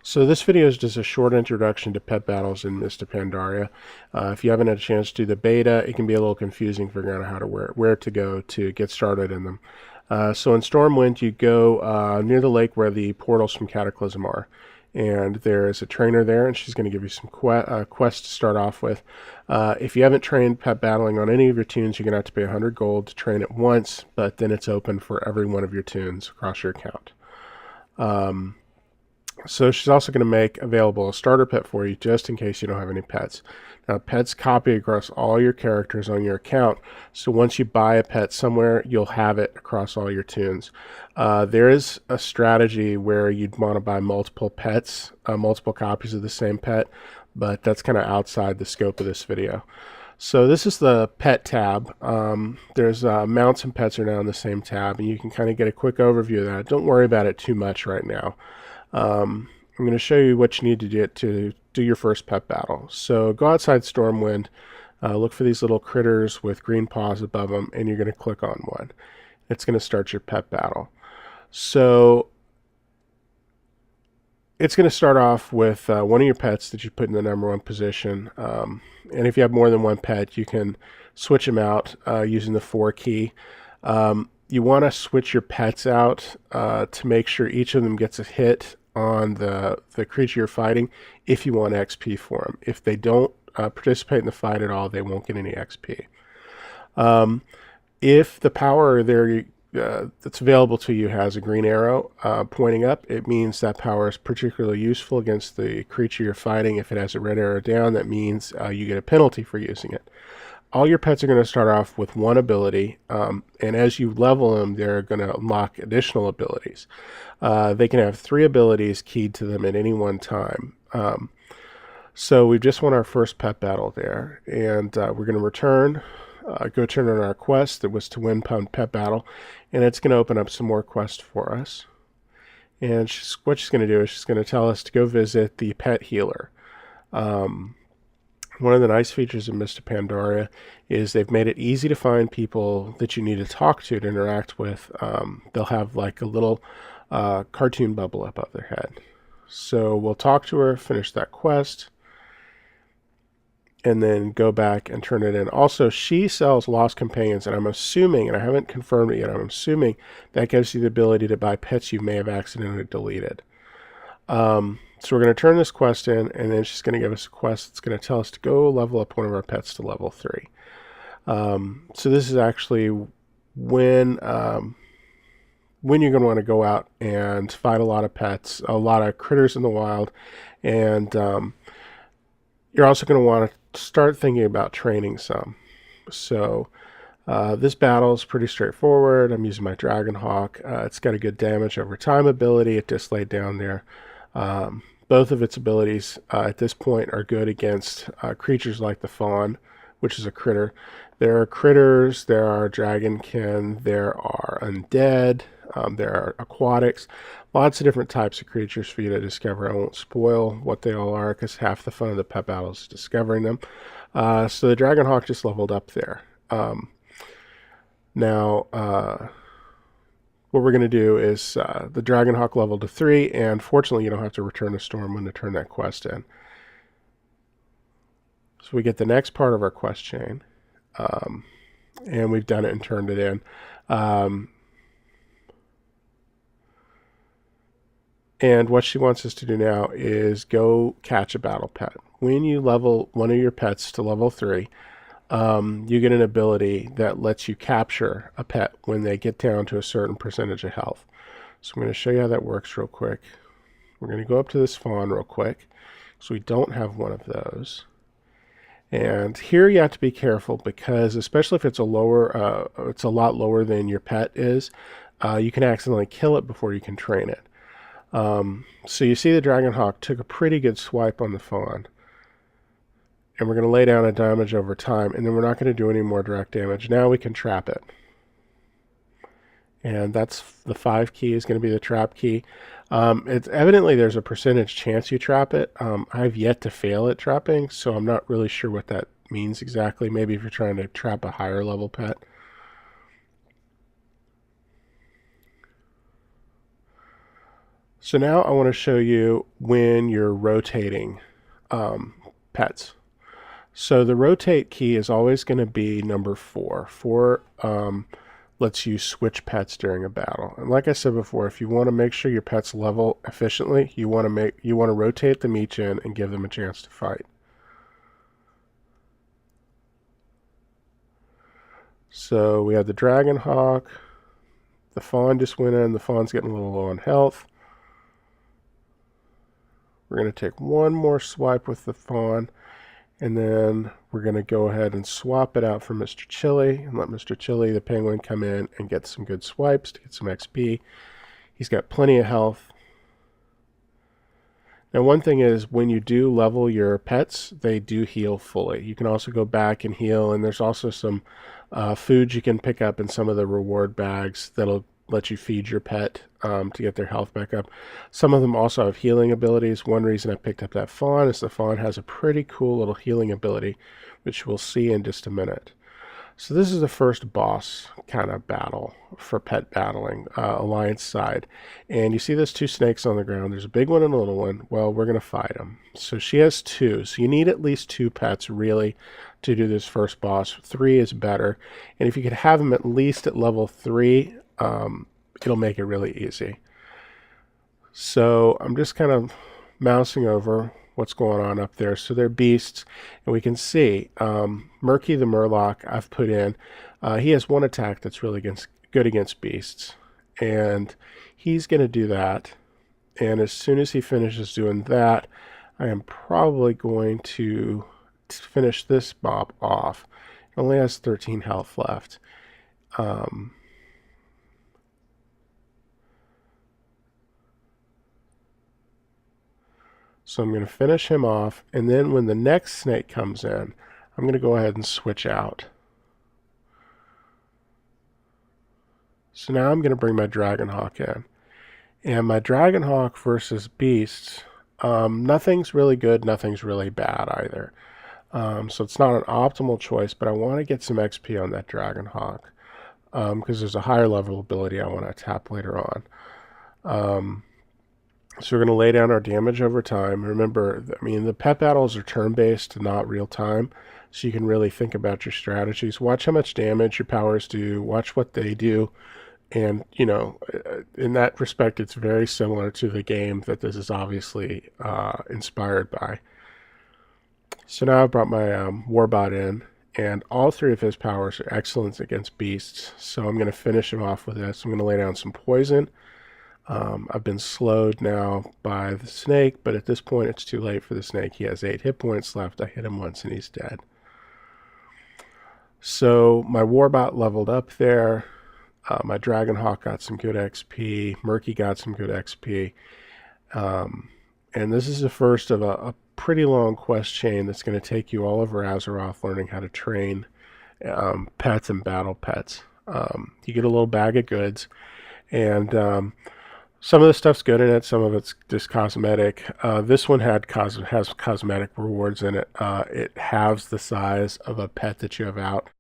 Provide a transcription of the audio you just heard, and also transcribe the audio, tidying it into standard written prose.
So this video is just a short introduction to pet battles in Mr. Pandaria. If you haven't had a chance to do the beta, it can be a little confusing figuring out how to where to go to get started in them. So in Stormwind, you go near the lake where the portals from Cataclysm are. And there is a trainer there, and she's going to give you some quests to start off with. If you haven't trained pet battling on any of your tunes, you're going to have to pay 100 gold to train it once, but then it's open for every one of your tunes across your account. So she's also going to make available a starter pet for you just in case you don't have any pets. Now, pets copy across all your characters on your account, so once you buy a pet somewhere, you'll have it across all your tunes. There is a strategy where you'd want to buy multiple pets, multiple copies of the same pet, but that's kind of outside the scope of this video. So this is the pet tab. There's mounts and pets are now in the same tab, and you can kind of get a quick overview of that. Don't worry about it too much right now. I'm going to show you what you need to get to do your first pet battle. So go outside Stormwind, look for these little critters with green paws above them, and you're going to click on one. It's going to start your pet battle. So it's going to start off with one of your pets that you put in the #1 position. And if you have more than one pet, you can switch them out using the 4 key. You want to switch your pets out to make sure each of them gets a hit on the creature you're fighting if you want XP for them. If they don't participate in the fight at all, they won't get any XP. If the power there that's available to you has a green arrow pointing up, it means that power is particularly useful against the creature you're fighting. If it has a red arrow down, that means you get a penalty for using it. All your pets are going to start off with one ability, and as you level them, they're going to unlock additional abilities. They can have 3 abilities keyed to them at any one time. So we've just won our first pet battle there, and we're going to return, go turn on our quest that was to win pet battle, and it's going to open up some more quests for us. And what she's going to do is she's going to tell us to go visit the pet healer. One of the nice features of Mr. Pandaria is they've made it easy to find people that you need to talk to interact with. They'll have like a little cartoon bubble above their head. So we'll talk to her, finish that quest, and then go back and turn it in. Also, she sells lost companions, and I'm assuming, and I haven't confirmed it yet, I'm assuming that gives you the ability to buy pets you may have accidentally deleted. So we're going to turn this quest in, and then she's going to give us a quest that's going to tell us to go level up one of our pets to level 3. So this is actually when you're going to want to go out and fight a lot of pets, a lot of critters in the wild, and you're also going to want to start thinking about training some. So this battle is pretty straightforward. I'm using my Dragonhawk. It's got a good damage over time ability. It just laid down there. Both of its abilities at this point are good against creatures like the fawn, which is a critter. There are critters, there are dragonkin, there are undead, there are aquatics, lots of different types of creatures for you to discover. I won't spoil what they all are because half the fun of the pet battles is discovering them. So the Dragonhawk just leveled up there. Now, what we're going to do is the Dragonhawk leveled to 3, and fortunately you don't have to return to Stormwind to turn that quest in. So we get the next part of our quest chain, and we've done it and turned it in. And what she wants us to do now is go catch a battle pet. When you level one of your pets to level 3, you get an ability that lets you capture a pet when they get down to a certain percentage of health. So I'm going to show you how that works real quick. We're going to go up to this fawn real quick. So we don't have one of those. And here you have to be careful because especially if it's a lot lower than your pet is, you can accidentally kill it before you can train it. So you see the Dragonhawk took a pretty good swipe on the fawn. And we're going to lay down a damage over time, and then we're not going to do any more direct damage. Now we can trap it. And that's the 5 key is going to be the trap key. It's evidently there's a percentage chance you trap it. I've yet to fail at trapping, so I'm not really sure what that means exactly. Maybe if you're trying to trap a higher level pet. So now I want to show you when you're rotating pets. So the rotate key is always going to be number 4. 4 lets you switch pets during a battle. And like I said before, if you want to make sure your pets level efficiently, you want to rotate them each in and give them a chance to fight. So we had the Dragon Hawk. The Fawn just went in. The Fawn's getting a little low on health. We're going to take one more swipe with the Fawn, and then we're going to go ahead and swap it out for Mr. Chili and let Mr. Chili, the penguin, come in and get some good swipes to get some XP. He's got plenty of health. Now, one thing is when you do level your pets, they do heal fully. You can also go back and heal, and there's also some food you can pick up in some of the reward bags that'll let you feed your pet to get their health back up. Some of them also have healing abilities. One reason I picked up that Fawn is the Fawn has a pretty cool little healing ability, which we'll see in just a minute. So this is the first boss kind of battle for pet battling, Alliance side. And you see those 2 snakes on the ground. There's a big one and a little one. Well, we're going to fight them. So she has 2. So you need at least 2 pets really to do this first boss. 3 is better. And if you could have them at least at level 3, it'll make it really easy. So I'm just kind of mousing over what's going on up there. So they're beasts, and we can see Murky the Murloc I've put in. He has 1 attack that's really good against beasts, and he's going to do that. And as soon as he finishes doing that, I am probably going to finish this mob off. It only has 13 health left. So I'm going to finish him off, and then when the next snake comes in, I'm going to go ahead and switch out. So now I'm going to bring my Dragonhawk in. And my Dragonhawk versus beasts, nothing's really good, nothing's really bad either. So it's not an optimal choice, but I want to get some XP on that Dragonhawk because there's a higher level ability I want to tap later on. So we're going to lay down our damage over time. Remember, I mean, the pet battles are turn-based, not real-time, so you can really think about your strategies. Watch how much damage your powers do. Watch what they do. And, you know, in that respect, it's very similar to the game that this is obviously inspired by. So now I've brought my Warbot in, and all 3 of his powers are excellent against beasts. So I'm going to finish him off with this. I'm going to lay down some poison. I've been slowed now by the snake, but at this point it's too late for the snake. He has 8 hit points left. I hit him once and he's dead. So my Warbot leveled up there. My Dragonhawk got some good XP. Murky got some good XP. And this is the first of a pretty long quest chain that's going to take you all over Azeroth learning how to train pets and battle pets. You get a little bag of goods, and some of the stuff's good in it, some of it's just cosmetic. This one has cosmetic rewards in it. It halves the size of a pet that you have out.